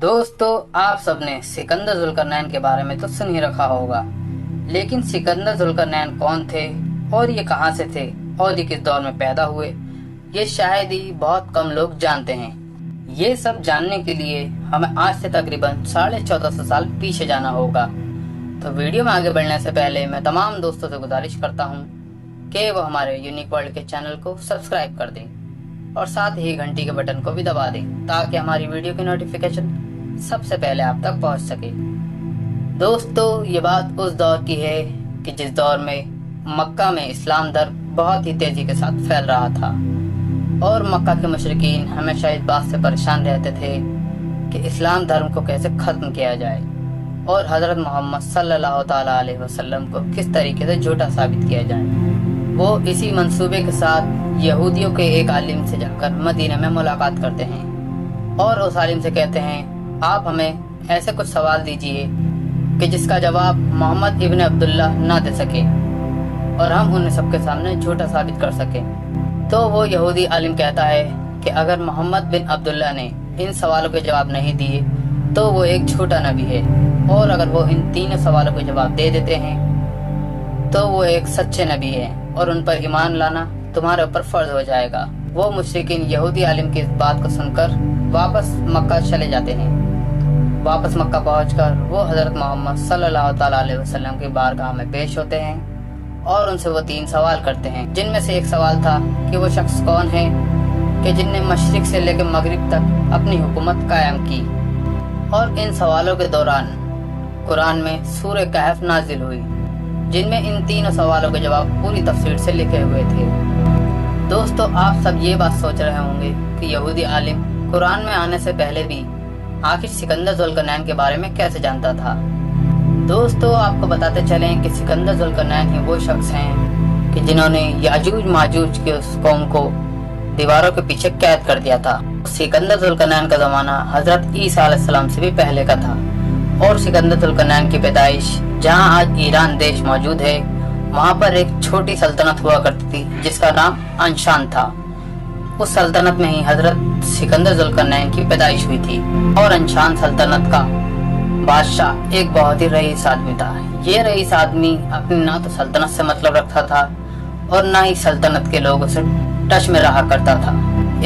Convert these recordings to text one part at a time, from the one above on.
दोस्तों, आप सबने सिकंदर जुल्करनैन के बारे में तो सुन ही रखा होगा, लेकिन सिकंदर जुल्करनैन कौन थे और ये कहां से थे और ये किस दौर में पैदा हुए, ये शायद ही बहुत कम लोग जानते हैं। ये सब जानने के लिए हमें आज से तकरीबन 1450 साल पीछे जाना होगा। तो वीडियो में आगे बढ़ने से पहले मैं तमाम दोस्तों से गुजारिश करता हूँ कि वो हमारे यूनिक वर्ल्ड के चैनल को सब्सक्राइब कर दें और साथ ही घंटी के बटन को भी दबा दें ताकि हमारी वीडियो की नोटिफिकेशन सबसे पहले आप तक पहुंच सके। दोस्तों, ये बात उस दौर की है कि जिस दौर में मक्का में इस्लाम धर्म बहुत ही तेजी के साथ फैल रहा था और मक्का के मुशरिकीन हमेशा इस बात से परेशान रहते थे कि इस्लाम धर्म को कैसे खत्म किया जाए और हजरत मोहम्मद सल्लल्लाहु ताला अलैहि वसल्लम को किस तरीके से झूठा साबित किया जाए। वो इसी मंसूबे के साथ यहूदियों के एक आलिम से जाकर मदीना में मुलाकात करते हैं और उस आलिम से कहते हैं, आप हमें ऐसे कुछ सवाल दीजिए कि जिसका जवाब मोहम्मद इब्न अब्दुल्ला ना दे सके और हम उन्हें सबके सामने झूठा साबित कर सके। तो वो यहूदी आलिम कहता है कि अगर मोहम्मद बिन अब्दुल्ला ने इन सवालों के जवाब नहीं दिए तो वो एक झूठा नबी है, और अगर वो इन तीनों सवालों के जवाब दे देते हैं तो वो एक सच्चे नबी है और उन पर ईमान लाना तुम्हारे ऊपर फर्ज हो जाएगा। वो मुशरिकीन यहूदी आलिम की इस बात को सुनकर वापस मक्का चले जाते हैं। वापस मक्का पहुंचकर वो हजरत मोहम्मद सल्लल्लाहु ताला अलैहि वसल्लम की बारगाह में पेश होते हैं और उनसे वो 3 सवाल करते हैं, जिनमें से एक सवाल था कि वो शख्स कौन है कि जिनने मशरिक से लेकर मगरिब तक अपनी हुकूमत कायम की। और इन सवालों के दौरान कुरान में सूरह कहफ नाजिल हुई, जिनमें इन तीनों सवालों के जवाब पूरी तफसीर से लिखे हुए थे। दोस्तों, आप सब ये बात सोच रहे होंगे कि यहूदी आलिम कुरान में आने से पहले भी आखिर सिकंदर जुल्करनैन के बारे में कैसे जानता था। दोस्तों, आपको बताते चलें कि सिकंदर जुल्करनैन ही वो शख्स हैं कि जिन्होंने याजूज माजूज के उस कौम को दीवारों के पीछे कैद कर दिया था। सिकंदर जुल्करनैन का जमाना हजरत ईसा अलैहिस्सलाम से भी पहले का था और सिकंदर जुल्करनैन की पैदाइश जहां आज ईरान देश मौजूद है, वहां पर एक छोटी सल्तनत हुआ करती थी जिसका नाम अंशान था। उस सल्तनत में ही हजरत सिकंदर जुल्करनैन की पैदाइश हुई थी और अंशान सल्तनत का बादशाह एक बहुत ही रईस आदमी था। ये रईस आदमी अपनी ना तो सल्तनत से मतलब रखता था और ना ही सल्तनत के लोगों से टच में रहा करता था।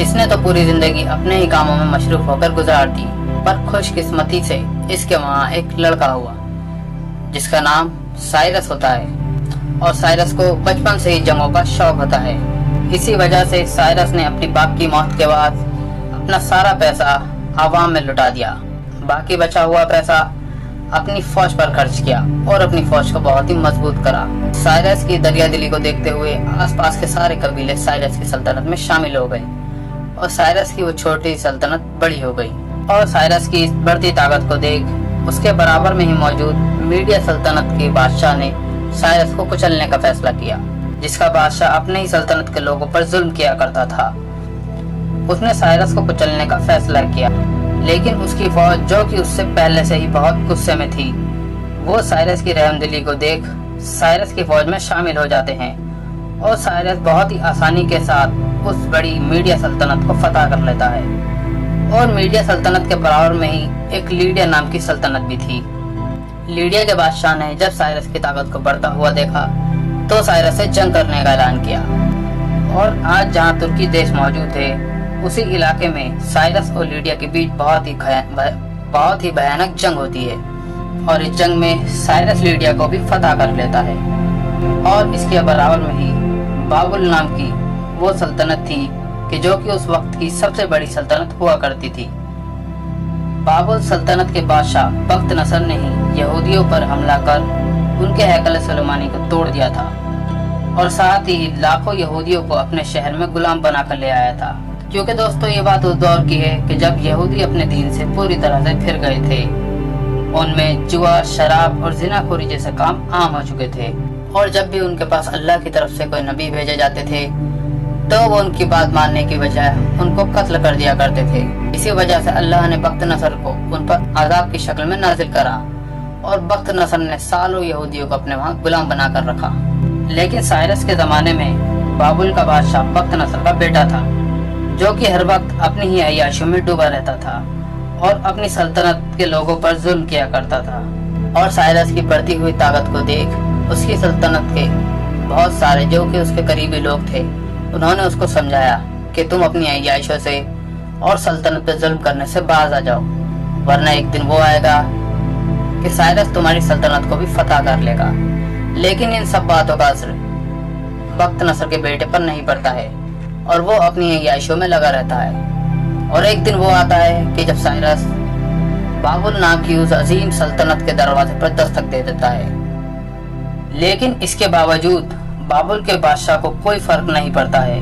इसने तो पूरी जिंदगी अपने ही कामों में मशरूफ होकर गुजार दी, पर खुशकिस्मती से इसके वहाँ एक लड़का हुआ जिसका नाम साइरस होता है और साइरस को बचपन से ही जंगों का शौक होता है। इसी वजह से साइरस ने अपनी बाप की मौत के बाद अपना सारा पैसा आवाम में लुटा दिया। बाकी बचा हुआ पैसा अपनी फौज पर खर्च किया और अपनी फौज को बहुत ही मजबूत करा। साइरस की दरिया दिली को देखते हुए आसपास के सारे कबीले साइरस की सल्तनत में शामिल हो गए और साइरस की वो छोटी सल्तनत बड़ी हो गई। और साइरस की बढ़ती ताकत को देख उसके बराबर में ही मौजूद मीडिया सल्तनत के बादशाह ने साइरस को कुचलने का फैसला किया, जिसका बादशाह अपने ही सल्तनत के लोगों पर जुल्म किया करता था। उसने साइरस को कुचलने का फैसला किया, लेकिन उसकी फौज जो कि उससे पहले से ही बहुत गुस्से में थी, वो साइरस की रहमदिली को देख साइरस की फौज में शामिल हो जाते हैं और साइरस बहुत ही आसानी के साथ उस बड़ी मीडिया सल्तनत को फतह कर लेता है। और मीडिया सल्तनत के बराबर में ही एक लीडिया नाम की सल्तनत भी थी। लीडिया के बादशाह ने जब साइरस की ताकत को बढ़ता हुआ देखा तो साइरस से जंग करने का ऐलान किया। और आज जहां तुर्की देश मौजूद है, उसी इलाके में साइरस और लीडिया के बीच बहुत ही भयानक जंग होती है और इस जंग में साइरस लीडिया को भी फतह कर लेता है। और इसके बराबर में ही बाबुल नाम की वो सल्तनत थी कि जो कि उस वक्त की सबसे बड़ी सल्तनत हुआ करती थी। बाबुल सल्तनत के बादशाह बख्त नसर ने ही यहूदियों पर हमला कर उनके हैकल सुलेमानी को तोड़ दिया था और साथ ही लाखों यहूदियों को अपने शहर में गुलाम बनाकर ले आया था। क्योंकि दोस्तों, ये बात उस दौर की है कि जब यहूदी अपने दीन से पूरी तरह से फिर गए थे। उनमें जुआ, शराब और जिनाखोरी जैसे काम आम हो चुके थे और जब भी उनके पास अल्लाह की तरफ से कोई नबी भेजे जाते थे तो वो उनकी बात मानने की बजाय उनको कत्ल कर दिया करते थे। इसी वजह से अल्लाह ने बख्त नसर को उन पर आजाब की शक्ल में नाजिल करा और बख्त नसर ने सालों यहूदियों को अपने वहाँ गुलाम बनाकर रखा। लेकिन साइरस के जमाने में बाबुल का बादशाह बख्त नसर का बेटा था, जो कि हर वक्त अपनी ही अय्याशियों में डूबा रहता था और अपनी सल्तनत के लोगों पर जुल्म किया करता था। और साइरस की बढ़ती हुई ताकत को देख उसकी सल्तनत के बहुत सारे जो कि उसके करीबी लोग थे, उन्होंने उसको समझाया कि तुम अपनी अय्याशों से और सल्तनत पे जुल्म करने से बाज आ जाओ, वरना एक दिन वो आएगा कि साइरस तुम्हारी सल्तनत को भी फतह कर लेगा। लेकिन इन सब बातों का असर बख्त नसर के बेटे पर नहीं पड़ता है और वो अपनी अय्याशों में लगा रहता है। और एक दिन वो आता है कि जब साइरस बाबुल नाम की उस अजीम सल्तनत के दरवाजे पर दस्तक दे देता है। लेकिन इसके बावजूद बाबुल के बादशाह को कोई फर्क नहीं पड़ता है,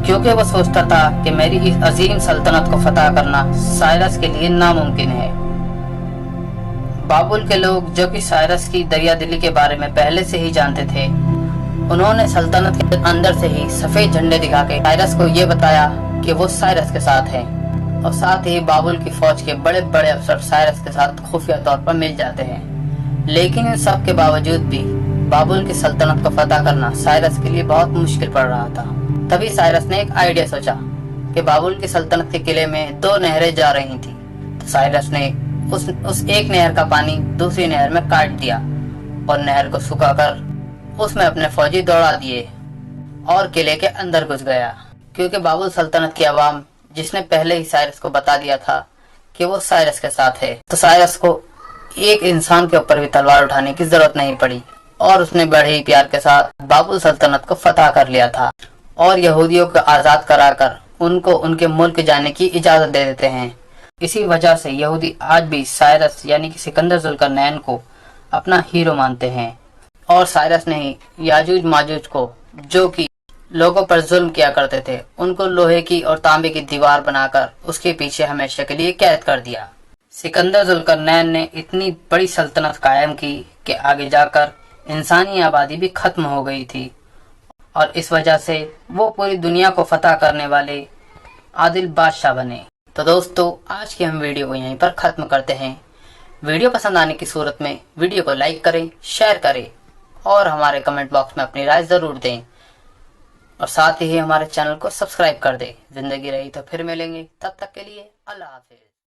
क्योंकि वो सोचता था कि मेरी इस अजीम सल्तनत को फतह करना साइरस के लिए नामुमकिन है। बाबुल के लोग जो कि साइरस की दरियादिली के बारे में पहले से ही जानते थे, उन्होंने सल्तनत के अंदर से ही सफेद झंडे दिखा के साइरस को ये बताया कि वो साइरस के साथ है। और साथ ही बाबुल की फौज के बड़े बड़े अफसर साइरस के साथ खुफिया तौर पर मिल जाते हैं। लेकिन इन सब के बावजूद भी बाबुल की सल्तनत को फतह करना साइरस के लिए बहुत मुश्किल पड़ रहा था। तभी साइरस ने एक आइडिया सोचा कि बाबुल की सल्तनत के किले में 2 नहरें जा रही थी। तो साइरस ने उस एक नहर का पानी दूसरी नहर में काट दिया और नहर को सुखाकर उसमें अपने फौजी दौड़ा दिए और किले के अंदर घुस गया, क्योंकि बाबुल सल्तनत की आवाम जिसने पहले ही साइरस को बता दिया था कि वो साइरस के साथ है, तो साइरस को एक इंसान के ऊपर भी तलवार उठाने की जरूरत नहीं पड़ी और उसने बड़े ही प्यार के साथ बाबुल सल्तनत को फतह कर लिया था और यहूदियों को आजाद कराकर उनको उनके मुल्क जाने की इजाजत दे देते हैं। इसी वजह से यहूदी आज भी साइरस यानी कि सिकंदर जुल्करनैन को अपना हीरो मानते हैं। और साइरस ने ही याजूज माजूज को, जो कि लोगों पर जुल्म किया करते थे, उनको लोहे की और तांबे की दीवार बनाकर उसके पीछे हमेशा के लिए कैद कर दिया। सिकंदर जुल्करनैन ने इतनी बड़ी सल्तनत कायम की कि आगे जाकर इंसानी आबादी भी खत्म हो गई थी और इस वजह से वो पूरी दुनिया को फतह करने वाले आदिल बादशाह बने। तो दोस्तों, आज की हम वीडियो को यहीं पर खत्म करते हैं। वीडियो पसंद आने की सूरत में वीडियो को लाइक करें, शेयर करें और हमारे कमेंट बॉक्स में अपनी राय जरूर दें और साथ ही हमारे चैनल को सब्सक्राइब कर दें। जिंदगी रही तो फिर मिलेंगे, तब तक के लिए अल्लाह हाफिज।